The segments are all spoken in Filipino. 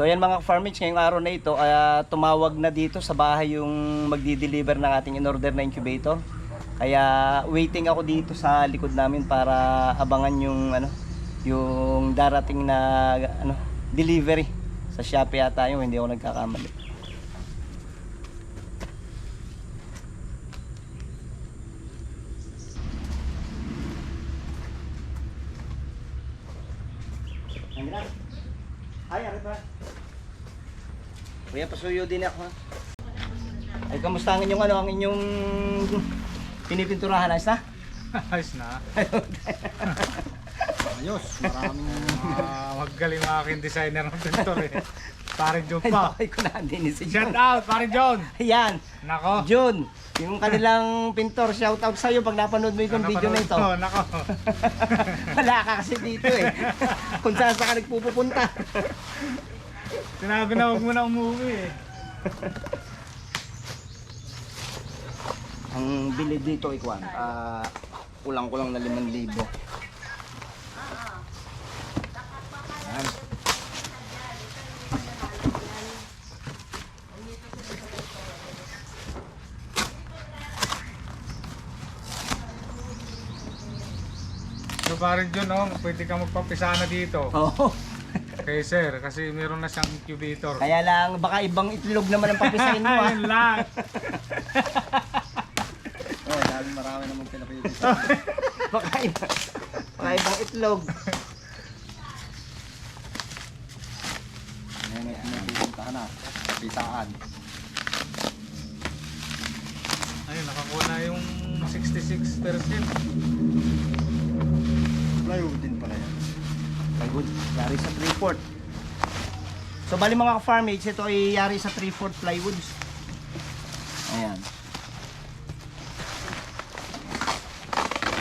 So ayan mga farmmates, ngayong araw na ito tumawag na dito sa bahay yung magdi-deliver ng ating in-order na incubator. Kaya waiting ako dito sa likod namin para abangan yung darating na delivery. Sa Shopee yata yun, hindi ako nagkakamali. Ay, ano ba? Kuya, pasuyo din ako. Ay, kamusta ang inyong pinipinturahan? Ayos na? Ayos na. Ayos. Maraming magaling mga aking designer ng pintor eh. Paring John pa. Ay, ko na din si Shout John. out, Paring John. Ayan. Nako. John, yung kanilang pintor, shout out sa'yo pag napanood mo itong video na ito. Oh, nako. Wala ka kasi dito eh. Kung saan ka nagpupunta. Sinabi na huwag mo na umuwi eh. Ang bili dito ikuan, kulang-kulang na 5,000. Ayan. So Paring John, oh, pwede ka magpapisana dito. Oo. Kay sir, kasi meron na siyang incubator. Kaya lang, baka ibang itlog naman ang papisahin mo. Ayun lang. Oh, dahil marami naman pinapili. baka ibang itlog. May pupunta ka na. Pitaan. Ayun, nakakuha na yung 66%. Plywood din pala yan. Plywood, yari sa 3/4. So bali mga ka-farmates, ito ay yari sa 3/4 plywoods. Ayan.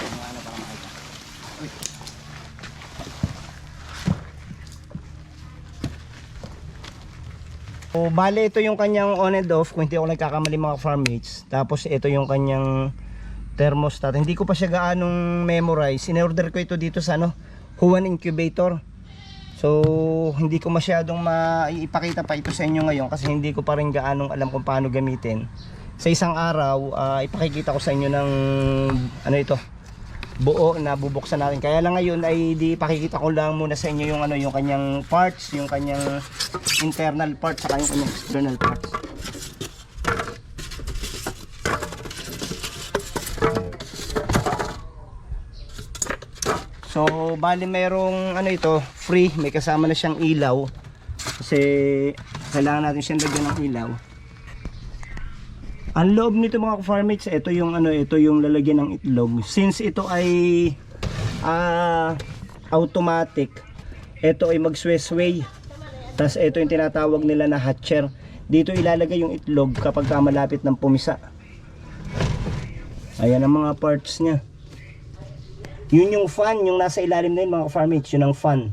Ano para makita? Uy. So bali ito yung kanyang on and off, kung hindi ako nagkakamali mga farmmates. Tapos ito yung kanyang thermostat. Hindi ko pa siya gaanong memorize. In-order ko ito dito sa Huan Incubator. So hindi ko masyadong maipakita pa ito sa inyo ngayon kasi hindi ko pa rin gaanong alam kung paano gamitin. Sa isang araw, ipakikita ko sa inyo ng ito, buo na bubuksan natin. Kaya lang ngayon ay pakikita ko lang muna sa inyo yung yung kanyang parts, yung kanyang internal parts saka yung kanyang external parts. So bali merong ito, free, may kasama na siyang ilaw. Kasi kailangan natin siyang lagyan ng ilaw. Ang loob nito mga farmates, ito yung ito yung lalagyan ng itlog. Since ito ay automatic, ito ay mag-sway. Tapos ito yung tinatawag nila na hatcher. Dito ilalagay yung itlog kapag malapit ng pumisa. Ayan ang mga parts niya. Yun yung fan, yung nasa ilalim na yun mga farmates, yun ang fan.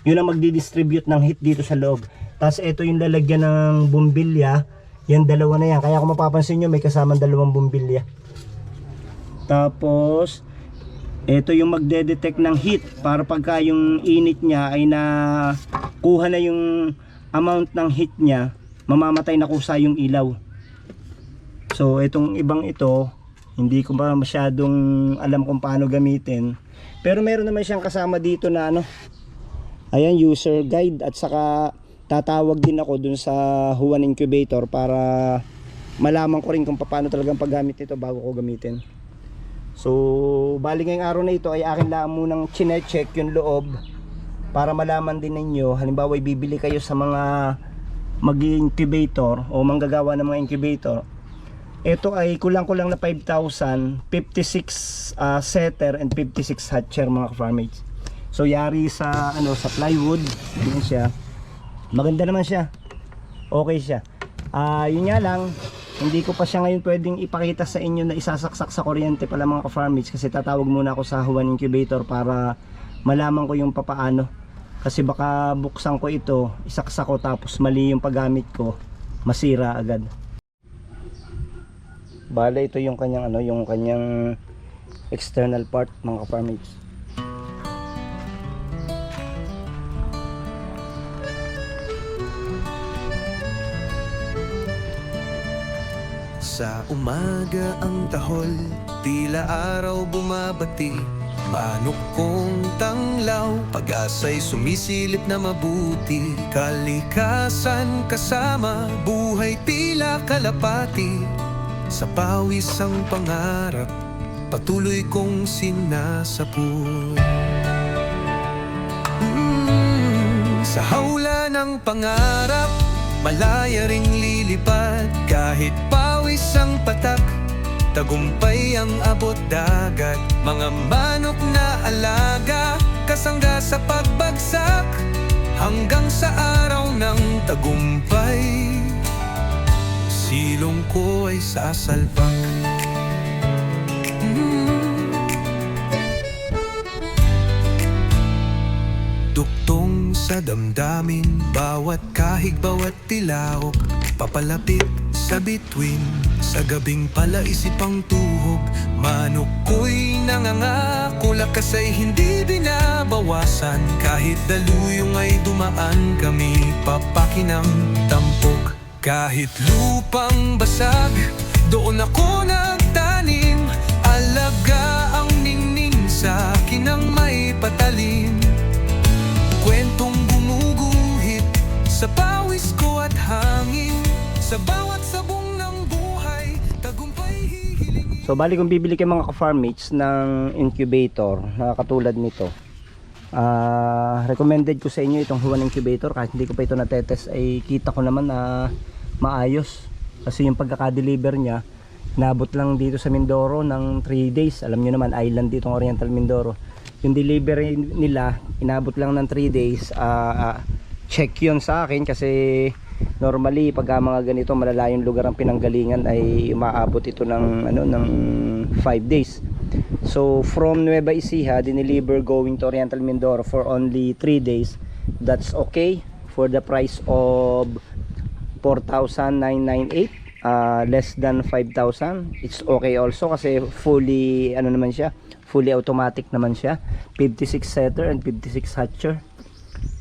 Yun ang magdi-distribute ng heat dito sa loob. Tapos ito yung lalagyan ng bumbilya. Yan, dalawa na yan. Kaya kung mapapansin nyo, may kasamang dalawang bumbilya. Tapos ito yung magde-detect ng heat para pagka yung init niya ay kuha na yung amount ng heat niya, mamamatay na kusa yung ilaw. So itong ibang ito, hindi ko pa masyadong alam kung paano gamitin. Pero meron naman siyang kasama dito na ayan, user guide, at saka tatawag din ako dun sa Huan Incubator para malaman ko rin kung paano talagang paggamit nito bago ko gamitin. So bali ngayong araw na ito ay akin lang munang chine-check yung loob para malaman din ninyo. Halimbawa bibili kayo sa mga mag-incubator o manggagawa ng mga incubator, ito ay kulang-kulang na 5,000, 56 setter and 56 hatcher mga farmates. So yari sa sa plywood din siya. Maganda naman siya. Okay siya. Yun nga lang, hindi ko pa siya ngayon pwedeng ipakita sa inyo na isasaksak sa kuryente pala mga ka-farmates kasi tatawag muna ako sa Huan Incubator para malaman ko yung papaano. Kasi baka buksan ko ito, isaksak ko tapos mali yung paggamit ko, masira agad. Bale ito yung kanyang yung kanyang external part mga ka-farmates. Sa umaga ang tahol, tila araw bumabati. Manok kong tanglaw, pag-asa'y sumisilip na mabuti. Kalikasan kasama, buhay tila kalapati. Sa pawis ang pangarap, patuloy kong sinasapul. Sa hawla ng pangarap, malaya ring lilipad. Kahit pawis ang patak, tagumpay ang abot dagat. Mga manok na alaga, kasangga sa pagbagsak. Hanggang sa araw ng tagumpay, silong ko ay sasalpak. Duktong sa damdamin, bawat kahig, bawat tilaok. Papalapit sa bituin, sa gabing palaisip ang tuhog. Manok ko'y nangangako, lakas ay hindi binabawasan. Kahit daluyong ay dumaan kami, papakinang tampok. Kahit lupang basag, doon ako nagtanim. Alaga ang ningning sa akin ang may patalim. Kwentong gumuguhit sa pawis ko at hangin. Sa bawat sabong ng buhay, tagumpay hihilingin. So bali kung bibili kayo mga ka-farm mates ng incubator na katulad nito, recommended ko sa inyo itong Huan incubator. Kahit hindi ko pa ito natetest, ay kita ko naman na maayos. Kasi yung pagkaka-deliver niya, nabot lang dito sa Mindoro ng 3 days. Alam nyo naman, island dito ng Oriental Mindoro. Yung delivery nila, inabot lang ng 3 days. Check yun sa akin kasi normally pag mga ganito malalayong lugar ang pinanggalingan ay umaabot ito ng ng 5 days. So from Nueva Ecija, dineliver going to Oriental Mindoro for only 3 days. That's okay for the price of 4,998, less than 5,000. It's okay also kasi fully naman siya, fully automatic naman siya, 56 setter and 56 hatcher.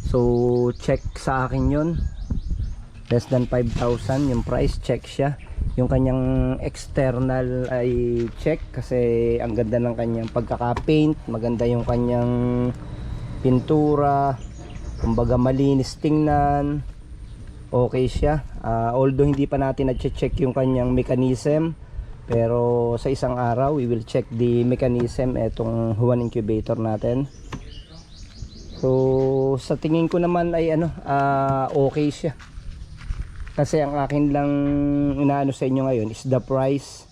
So check sa akin yun, less than 5,000 yung price, check siya. Yung kanyang external ay check kasi ang ganda ng kanyang pagkaka-paint, maganda yung kanyang pintura, kumbaga malinis tingnan, okay siya. Although hindi pa natin na-check yung kanyang mechanism, pero sa isang araw we will check the mechanism etong Huan incubator natin. So sa tingin ko naman ay okay siya. Kasi ang akin lang inaano sa inyo ngayon is the price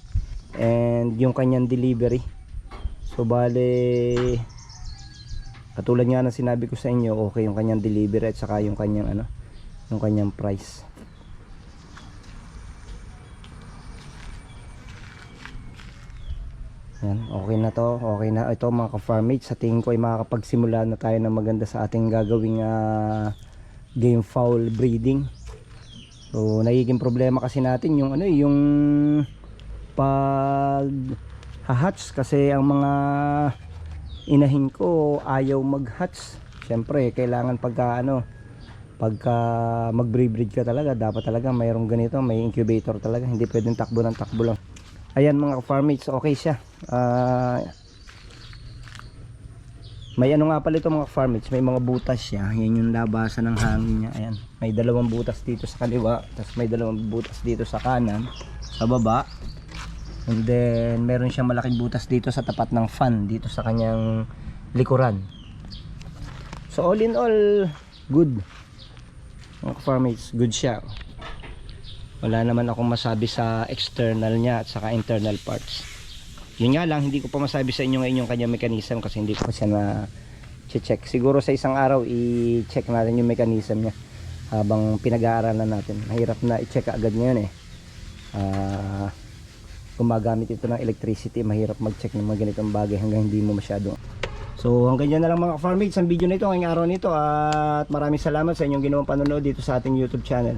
and yung kanyang delivery. So bale, katulad nga ng sinabi ko sa inyo, okay yung kanyang delivery at saka yung kanyang yung kanyang price. Yan, okay na to, okay na ito mga ka-farm mates. Sa tingin ko ay makakapagsimula na tayo ng maganda sa ating gagawing game fowl breeding. So nagiging problema kasi natin yung yung pag hatch kasi ang mga inahin ko ayaw mag-hatch. Syempre kailangan pagka mag-breed ka talaga, dapat talaga mayroong ganito, may incubator talaga, hindi pwedeng takbo ng takbo lang. Ayan mga farm mates, okay siya. May nga pala ito mga farm mates, may mga butas siya. Yan yung labasan ng hangin niya. Ayan, may 2 butas dito sa kaliwa, tapos may 2 butas dito sa kanan, sa baba. And then meron siyang malaking butas dito sa tapat ng fan, dito sa kanyang likuran. So all in all, good mga farm mates, good siya. Wala naman akong masabi sa external niya at saka internal parts. Yun nga lang, hindi ko pa masabi sa inyo ngayon yung kanyang mechanism kasi hindi ko pa siya na-check. Siguro sa isang araw i-check natin yung mechanism niya habang pinag-aaralan natin. Mahirap na i-check agad ngayon gumagamit ito ng electricity, mahirap mag-check ng mga ganitong bagay hanggang hindi mo masyado. So hanggang dyan na lang mga farm mates ang video na ito ngayong araw nito, at maraming salamat sa inyong ginawang panonood dito sa ating YouTube channel.